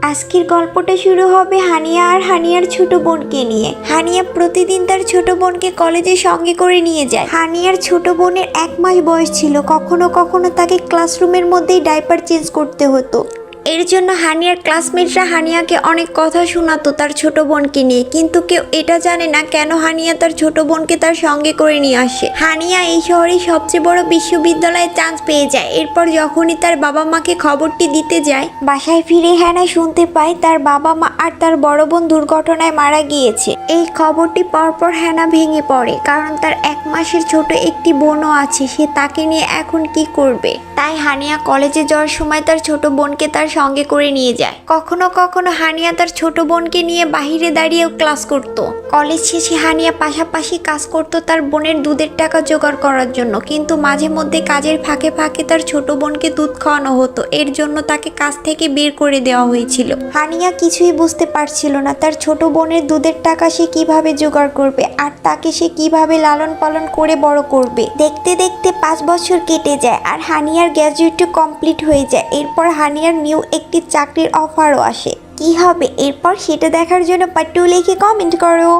আজকের গল্পটা শুরু হবে হানিয়া আর হানিয়ার ছোট বোনকে নিয়ে। হানিয়া প্রতিদিন তার ছোট বোনকে কলেজে সঙ্গে করে নিয়ে যায়। হানিয়ার ছোট বোনের 1 মাস বয়স ছিল। কখনো কখনো তাকে ক্লাসরুমের মধ্যেই ডাইপার চেঞ্জ করতে হতো। এর জন্য হানিয়ার ক্লাসমেটরা হানিয়াকে অনেক কথা শোনাতো তার ছোট বোনকে নিয়ে, কিন্তু কেউ এটা জানে না কেন হানিয়া তার ছোট বোনকে তার সঙ্গে করে নিয়ে আসে। হানিয়া এই শহরের সবচেয়ে বড় বিশ্ববিদ্যালয়ে চান্স পেয়ে যায়। এরপর যখনই তার বাবা মাকে খবরটি দিতে যায়, বাসায় ফিরে হ্যানা শুনতে পায় তার বাবা মা আর তার বড় বোন দুর্ঘটনায় মারা গিয়েছে। এই খবরটি পরপর হ্যানা ভেঙে পড়ে, কারণ তার 1 মাসের ছোট একটি বোনও আছে। সে তাকে নিয়ে এখন কি করবে? তাই হানিয়া কলেজে যাওয়ার সময় তার ছোট বোনকে তার সঙ্গে করে নিয়ে যায়। কখনো কখনো হানিয়া তার ছোট বোনকে নিয়ে বাহিরে দাঁড়িয়েও ক্লাস করত। কলেজ শেষে হানিয়া পাশাপাশি কাজ করত তার বোনের দুধের টাকা জোগাড় করার জন্য, কিন্তু মাঝে মধ্যে কাজের ফাঁকে ফাঁকে তার ছোট বোনকে দুধ খাওয়ানো হতো। এর জন্য তাকে কাজ থেকে বের করে দেওয়া হয়েছিল। হানিয়া কিছুই বুঝতে পারছিল না তার ছোট বোনের দুধের টাকা সে কিভাবে জোগাড় করবে আর তাকে সে কিভাবে লালন পালন করে বড় করবে। দেখতে দেখতে 5 বছর কেটে যায় আর হানিয়ার গ্র্যাজুয়েটও কমপ্লিট হয়ে যায়। এরপর হানিয়ার নিউ একটি চাকরির অফারও আসে। কি হবে এরপর সেটা দেখার জন্য পার্ট 2 লিখে কমেন্ট করো।